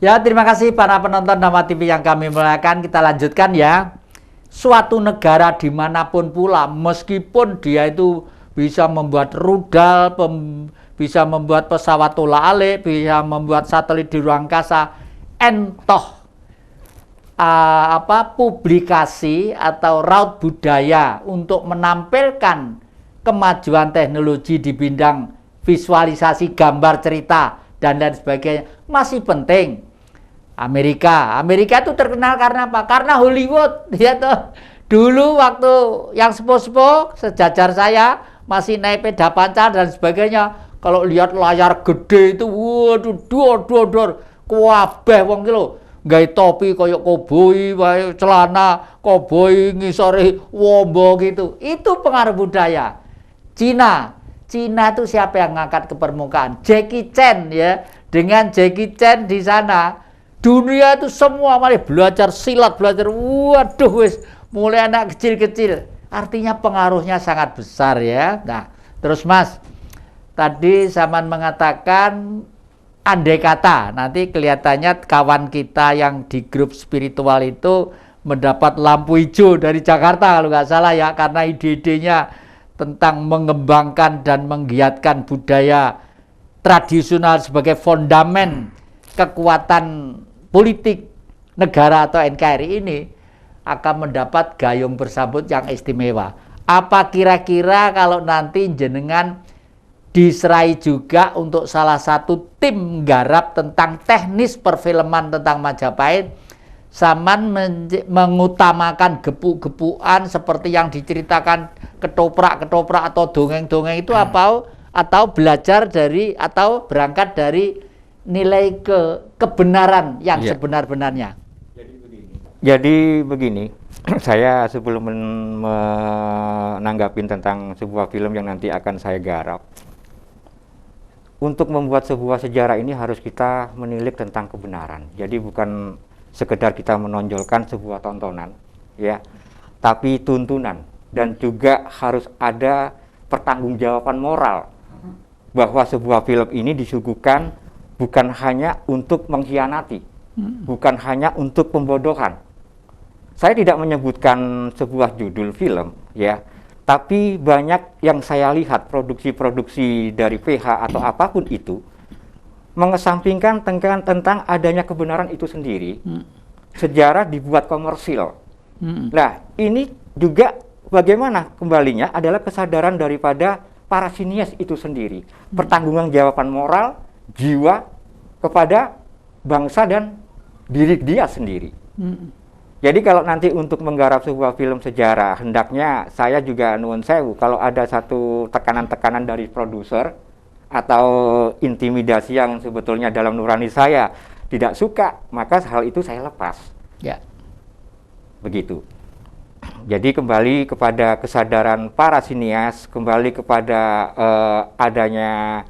Ya, terima kasih para penonton Dhamma TV yang kami muliakan. Kita lanjutkan ya. Suatu negara dimanapun pula, meskipun dia itu bisa membuat rudal, bisa membuat pesawat tolak-alik, bisa membuat satelit di ruang angkasa, entoh publikasi atau raut budaya untuk menampilkan kemajuan teknologi di bidang visualisasi gambar cerita dan lain sebagainya masih penting. Amerika itu terkenal karena apa? Karena Hollywood, ya toh. Dulu waktu yang sepuh-sepuh sejajar saya masih naik sepeda pancar dan sebagainya, kalau lihat layar gede itu, waduh, dor kuabeh wong ki lho, gawe topi koyok koboi, celana koboi ngisore wombo gitu. Itu pengaruh budaya. Cina itu siapa yang ngangkat ke permukaan? Jackie Chan ya. Dengan Jackie Chan di sana, dunia itu semua malah belajar silat, waduh wis mulai anak kecil-kecil. Artinya pengaruhnya sangat besar ya. Nah, terus Mas, tadi Saman mengatakan andai kata nanti kelihatannya kawan kita yang di grup spiritual itu mendapat lampu hijau dari Jakarta kalau nggak salah ya, karena ide-idenya tentang mengembangkan dan menggiatkan budaya tradisional sebagai fondamen kekuatan politik negara atau NKRI ini akan mendapat gayung bersambut yang istimewa. Apa kira-kira kalau nanti jenengan diserai juga untuk salah satu tim garap tentang teknis perfilman tentang Majapahit, Saman mengutamakan gepu-gepuan seperti yang diceritakan ketoprak atau dongeng-dongeng itu apa, atau belajar dari atau berangkat dari nilai kebenaran yang sebenar-benarnya. Jadi begini, saya sebelum menanggapi tentang sebuah film yang nanti akan saya garap, untuk membuat sebuah sejarah ini harus kita menilik tentang kebenaran. Jadi bukan sekedar kita menonjolkan sebuah tontonan, ya, tapi tuntunan, dan juga harus ada pertanggungjawaban moral bahwa sebuah film ini disuguhkan bukan hanya untuk mengkhianati, bukan hanya untuk pembodohan. Saya tidak menyebutkan sebuah judul film, ya, tapi banyak yang saya lihat produksi-produksi dari PH atau apapun itu mengesampingkan tentang adanya kebenaran itu sendiri. Sejarah dibuat komersil. Nah, ini juga bagaimana kembalinya adalah kesadaran daripada para sinias itu sendiri. Pertanggungjawaban moral, jiwa kepada bangsa dan diri dia sendiri. Jadi kalau nanti untuk menggarap sebuah film sejarah, hendaknya saya juga nuwun sewu kalau ada satu tekanan-tekanan dari produser atau intimidasi yang sebetulnya dalam nurani saya tidak suka, maka hal itu saya lepas. Ya. Begitu. Jadi kembali kepada kesadaran para sinias, kembali kepada adanya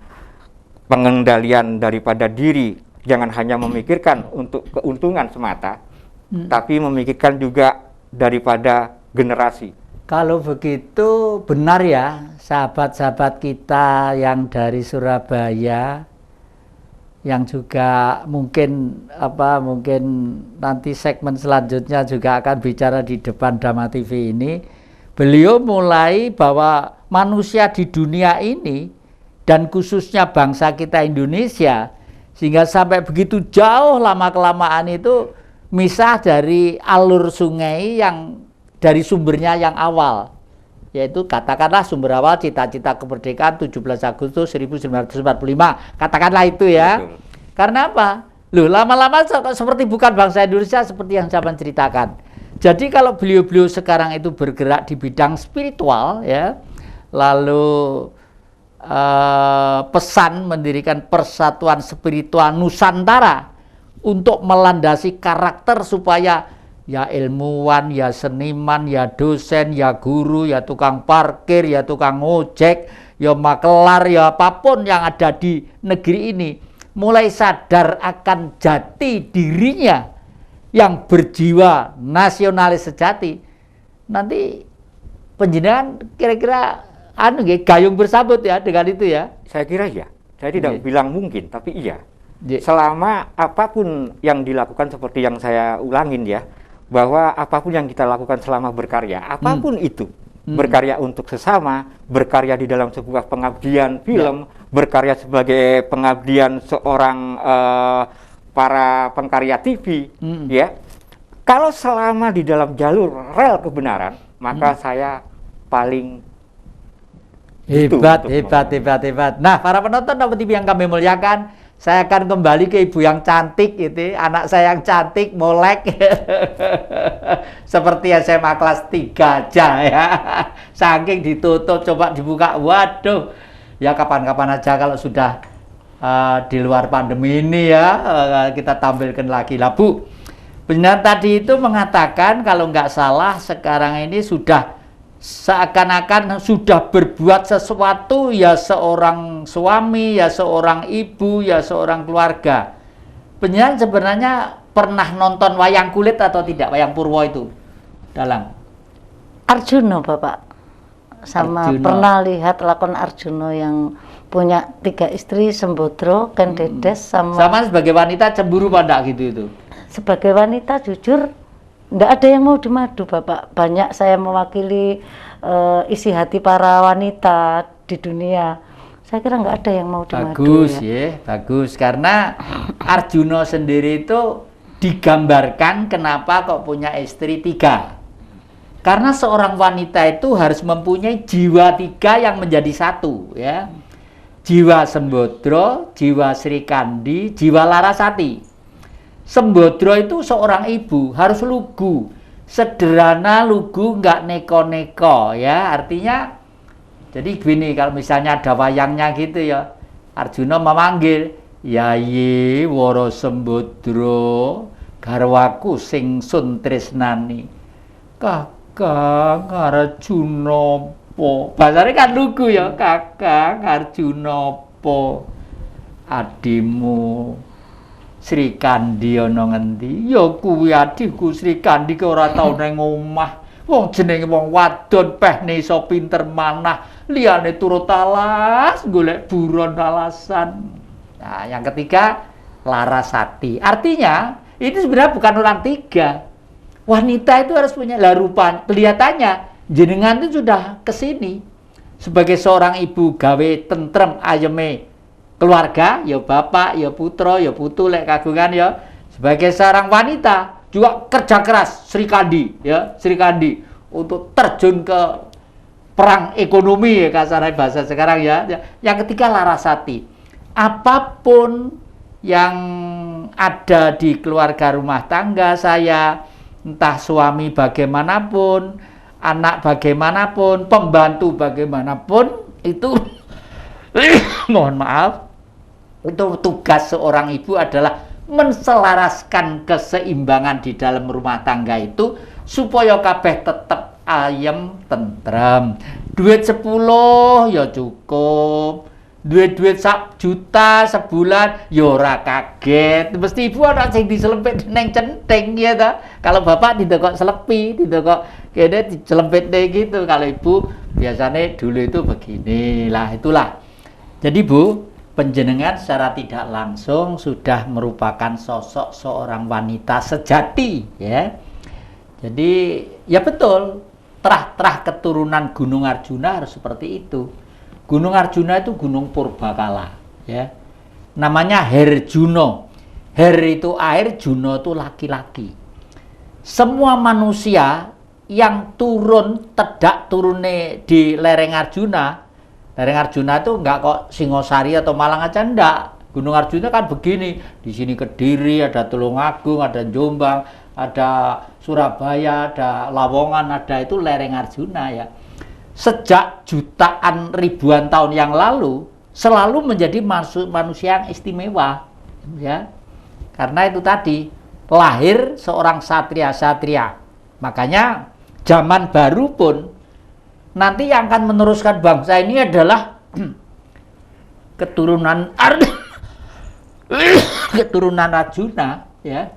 pengendalian daripada diri, jangan hanya memikirkan untuk keuntungan semata, tapi memikirkan juga daripada generasi. Kalau begitu benar ya, sahabat-sahabat kita yang dari Surabaya, yang juga mungkin nanti segmen selanjutnya juga akan bicara di depan Dhamma TV ini, beliau mulai bahwa manusia di dunia ini dan khususnya bangsa kita Indonesia, sehingga sampai begitu jauh lama-kelamaan itu misah dari alur sungai yang dari sumbernya yang awal, yaitu katakanlah sumber awal cita-cita kemerdekaan 17 Agustus 1945, katakanlah itu ya. Betul. Karena apa? Loh, lama-lama seperti bukan bangsa Indonesia seperti yang saya ceritakan. Jadi kalau beliau-beliau sekarang itu bergerak di bidang spiritual ya, lalu pesan mendirikan Persatuan Spiritual Nusantara untuk melandasi karakter supaya ya ilmuwan, ya seniman, ya dosen, ya guru, ya tukang parkir, ya tukang ojek, ya makelar, ya apapun yang ada di negeri ini mulai sadar akan jati dirinya yang berjiwa nasionalis sejati. Nanti penjenengan kira-kira gayung bersambut ya dengan itu ya. Saya kira ya. Saya tidak bilang mungkin, tapi iya. selama apapun yang dilakukan seperti yang saya ulangin ya, bahwa apapun yang kita lakukan selama berkarya, apapun itu, berkarya untuk sesama, berkarya di dalam sebuah pengabdian film, berkarya sebagai pengabdian seorang para pengkarya TV, ya. Kalau selama di dalam jalur rel kebenaran, maka saya paling hebat. Nah, para penonton Nopo TV yang kami muliakan, saya akan kembali ke ibu yang cantik itu, anak saya yang cantik, molek. Seperti SMA kelas 3 aja ya. Saking ditutup, coba dibuka. Waduh. Ya kapan-kapan aja kalau sudah di luar pandemi ini ya, kita tampilkan lagi lah Bu. Benar tadi itu mengatakan kalau nggak salah sekarang ini sudah seakan-akan sudah berbuat sesuatu, ya seorang suami, ya seorang ibu, ya seorang keluarga. Penyiar sebenarnya pernah nonton wayang kulit atau tidak, wayang Purwo itu, Dalang? Arjuna Bapak, sama Arjuna. pernah lihat lakon Arjuna yang punya 3 istri, Sembodro, Ken Dedes, Sama sebagai wanita cemburu pada gitu itu? Sebagai wanita jujur nggak ada yang mau dimadu Bapak. Banyak saya mewakili isi hati para wanita di dunia. Saya kira nggak ada yang mau dimadu. Bagus ya, bagus. Karena Arjuna sendiri itu digambarkan kenapa kok punya istri 3. Karena seorang wanita itu harus mempunyai jiwa 3 yang menjadi satu ya. Jiwa Sembodro, jiwa Sri Kandi, jiwa Larasati. Sembodro itu seorang ibu, harus lugu, sederhana, lugu, nggak neko-neko ya. Artinya jadi gini, kalau misalnya ada wayangnya gitu ya, Arjuna memanggil Yayi Woro Sembodro garwaku sing sun tresnani Kakang Arjuna po. Bahasanya kan lugu ya, Kakang Arjuna po adimu Sri Kandi ana ngendi? Ya kuwi adikku Sri Kandi ki ora tau nang omah. Wong jenenge wong wadon pehne iso pinter manah, liyane turut alas golek buron alasan. Nah, yang ketiga Larasati. Artinya ini sebenarnya bukan orang 3. Wanita itu harus punya larupan. Kelihatannya jenengan itu sudah kesini sebagai seorang ibu gawe tentrem ayeme keluarga, ya bapak, ya putra, ya putu lek kagungan ya. Sebagai seorang wanita juga kerja keras, Sri Kandi ya, Sri Kandi untuk terjun ke perang ekonomi ya, kasarnya bahasa sekarang ya. Yang ketiga Larasati. Apapun yang ada di keluarga rumah tangga saya, entah suami bagaimanapun, anak bagaimanapun, pembantu bagaimanapun, itu mohon maaf, itu tugas seorang ibu adalah menselaraskan keseimbangan di dalam rumah tangga itu supaya kabeh tetap ayem tentrem. Duit 10 ya cukup, duit 1 juta sebulan ya ora kaget. Mesti ibu ana sing diselempit neng centeng ya ta. Kalau bapak tidak kok selepi, tidak kok kene dicelempit gitu. Kalau ibu biasanya dulu itu begini lah, itulah. Jadi Bu, penjenengan secara tidak langsung sudah merupakan sosok seorang wanita sejati ya. Jadi ya betul, terah keturunan Gunung Arjuna harus seperti itu. Gunung Arjuna itu gunung purbakala ya. Namanya Herjuno. Her itu air, Juno itu laki-laki. Semua manusia yang turun tedak turune di lereng Arjuna. Lereng Arjuna itu enggak kok Singosari atau Malang aja, enggak. Gunung Arjuna kan begini, di sini Kediri, ada Tulungagung, ada Jombang, ada Surabaya, ada Lawongan, ada itu lereng Arjuna ya. Sejak jutaan ribuan tahun yang lalu selalu menjadi manusia yang istimewa ya. Karena itu tadi lahir seorang satria-satria. Makanya zaman baru pun nanti yang akan meneruskan bangsa ini adalah keturunan keturunan Arjuna ya.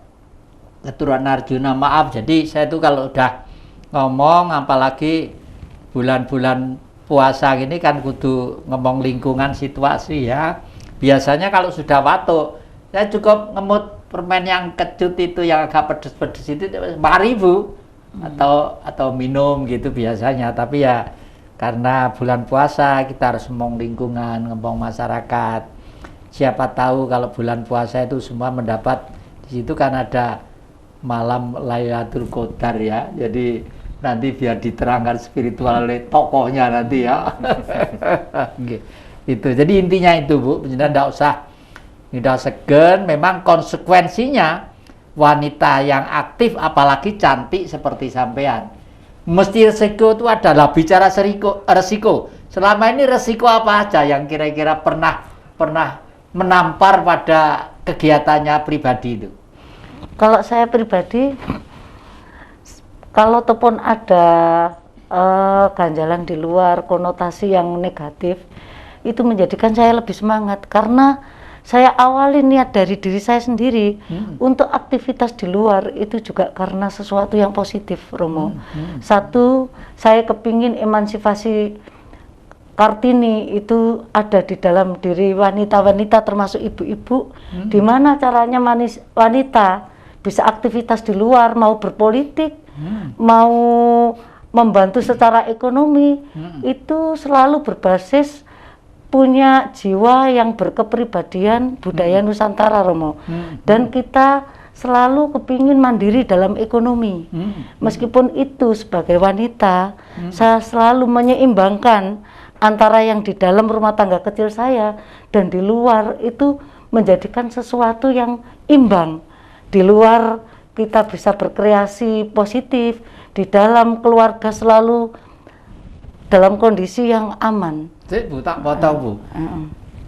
Keturunan Arjuna, maaf. Jadi saya itu kalau udah ngomong apalagi bulan-bulan puasa gini kan kudu ngomong lingkungan situasi ya. Biasanya kalau sudah watuk Saya cukup ngemut permen yang kecut itu, yang agak pedes-pedes itu 5.000 atau minum gitu biasanya. Tapi ya karena bulan puasa kita harus ngomong lingkungan, ngomong masyarakat. Siapa tahu kalau bulan puasa itu semua mendapat, di situ kan ada malam Lailatul Qadar ya. Jadi nanti biar diterangkan spiritual oleh tokohnya nanti ya. Itu. Jadi intinya itu Bu, tidak usah segan. Memang konsekuensinya wanita yang aktif apalagi cantik seperti sampean, mesti resiko itu adalah bicara resiko. Selama ini resiko apa aja yang kira-kira pernah menampar pada kegiatannya pribadi itu? Kalau saya pribadi, kalau ataupun ada ganjalan di luar, konotasi yang negatif, itu menjadikan saya lebih semangat karena saya awali niat dari diri saya sendiri untuk aktivitas di luar itu juga karena sesuatu yang positif, Romo. Satu, saya kepingin emansipasi Kartini itu ada di dalam diri wanita-wanita termasuk ibu-ibu, di mana caranya wanita bisa aktivitas di luar, mau berpolitik, mau membantu secara ekonomi, itu selalu berbasis punya jiwa yang berkepribadian budaya Nusantara, Romo. Dan kita selalu kepingin mandiri dalam ekonomi. Meskipun itu sebagai wanita, saya selalu menyeimbangkan antara yang di dalam rumah tangga kecil saya dan di luar, itu menjadikan sesuatu yang imbang. Di luar kita bisa berkreasi positif, di dalam keluarga selalu dalam kondisi yang aman. Bu, tak potong Bu.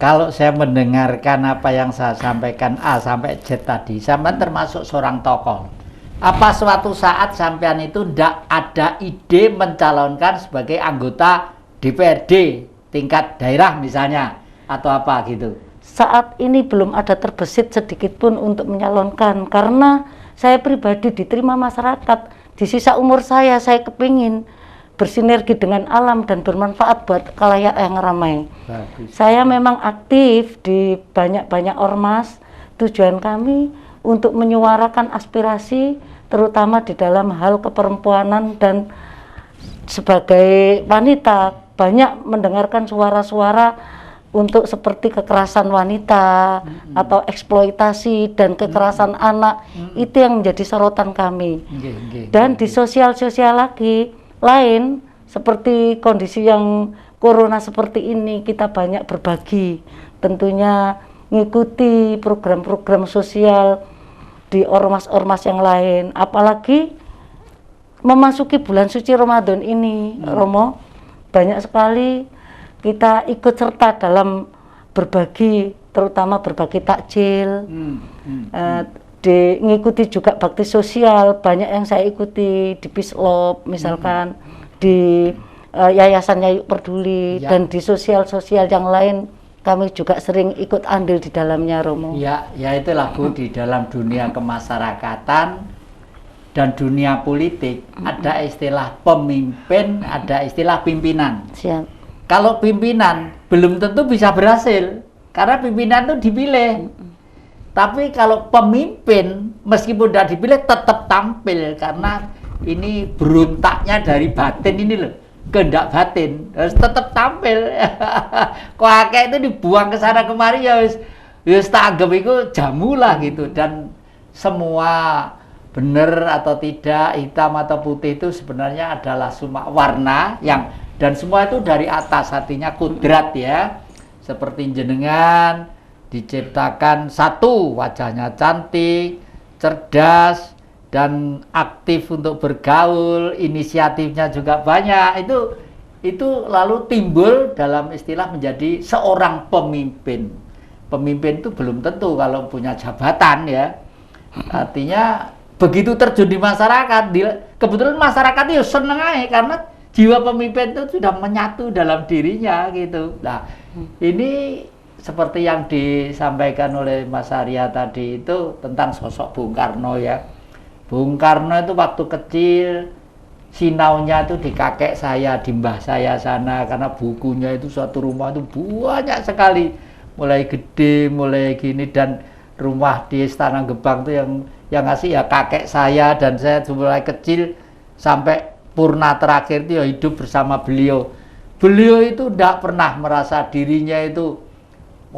Kalau saya mendengarkan apa yang saya sampaikan A sampai Z tadi, sampean termasuk seorang tokoh. Apa suatu saat sampean itu tidak ada ide mencalonkan sebagai anggota DPRD tingkat daerah misalnya, atau apa gitu? Saat ini belum ada terbesit sedikit pun untuk menyalonkan, karena saya pribadi diterima masyarakat. Di sisa umur saya kepingin bersinergi dengan alam dan bermanfaat buat khalayak yang ramai. Bagus. Saya memang aktif di banyak-banyak ormas. Tujuan kami untuk menyuarakan aspirasi, terutama di dalam hal keperempuanan, dan sebagai wanita banyak mendengarkan suara-suara untuk seperti kekerasan wanita atau eksploitasi dan kekerasan anak. Itu yang menjadi sorotan kami. Dan di sosial-sosial lain seperti kondisi yang corona seperti ini, kita banyak berbagi, tentunya ngikuti program-program sosial di ormas-ormas yang lain, apalagi memasuki bulan suci Ramadan ini, Romo, banyak sekali kita ikut serta dalam berbagi, terutama berbagi takjil, ngikuti juga bakti sosial. Banyak yang saya ikuti di Pislop misalkan, di Yayasan Yayu Peduli, dan di sosial-sosial yang lain kami juga sering ikut andil di dalamnya, Romo. Ya itulah Bu, di dalam dunia kemasyarakatan dan dunia politik ada istilah pemimpin, ada istilah pimpinan. Siap. Kalau pimpinan belum tentu bisa berhasil karena pimpinan itu dipilih. Tapi kalau pemimpin meskipun tidak dipilih tetap tampil, karena ini berontaknya dari batin ini loh, kehendak batin harus tetap tampil. Kok akeh itu dibuang ke sana kemari ya wis tak anggap itu jamu lah gitu. Dan semua benar atau tidak, hitam atau putih itu sebenarnya adalah cuma warna yang, dan semua itu dari atas, artinya kudrat ya. Seperti jenengan diciptakan satu, wajahnya cantik, cerdas, dan aktif untuk bergaul, inisiatifnya juga banyak. Itu lalu timbul dalam istilah menjadi seorang pemimpin. Pemimpin itu belum tentu kalau punya jabatan ya. Artinya begitu terjun di masyarakat, kebetulan masyarakat itu seneng aja karena jiwa pemimpin itu sudah menyatu dalam dirinya gitu. Nah, ini seperti yang disampaikan oleh Mas Arya tadi itu tentang sosok Bung Karno ya. Bung Karno itu waktu kecil sinaunya itu di kakek saya, di mbah saya sana, karena bukunya itu suatu rumah itu banyak sekali, mulai gede, mulai gini, dan rumah di Istana Gebang tuh yang ngasih ya kakek saya, dan saya mulai kecil sampai purna terakhir itu ya hidup bersama beliau. Beliau itu tidak pernah merasa dirinya itu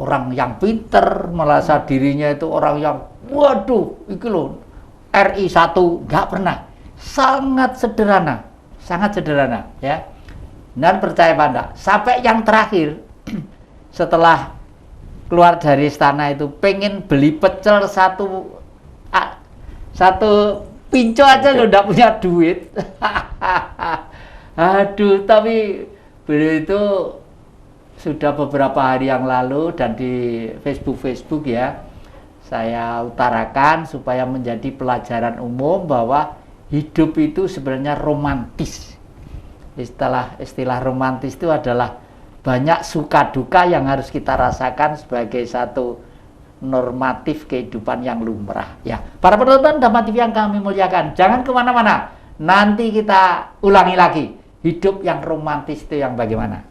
orang yang pinter, merasa dirinya itu orang yang waduh, itu loh RI 1, nggak pernah. Sangat sederhana ya. Dan percaya apa enggak, sampai yang terakhir setelah keluar dari istana itu pengen beli pecel satu pinco aja lo enggak punya duit. Aduh, tapi beliau itu sudah beberapa hari yang lalu, dan di Facebook ya saya utarakan supaya menjadi pelajaran umum bahwa hidup itu sebenarnya romantis. Istilah romantis itu adalah banyak suka duka yang harus kita rasakan sebagai satu normatif kehidupan yang lumrah ya. Para penonton Dhamma TV yang kami muliakan, jangan kemana-mana, nanti kita ulangi lagi hidup yang romantis itu yang bagaimana.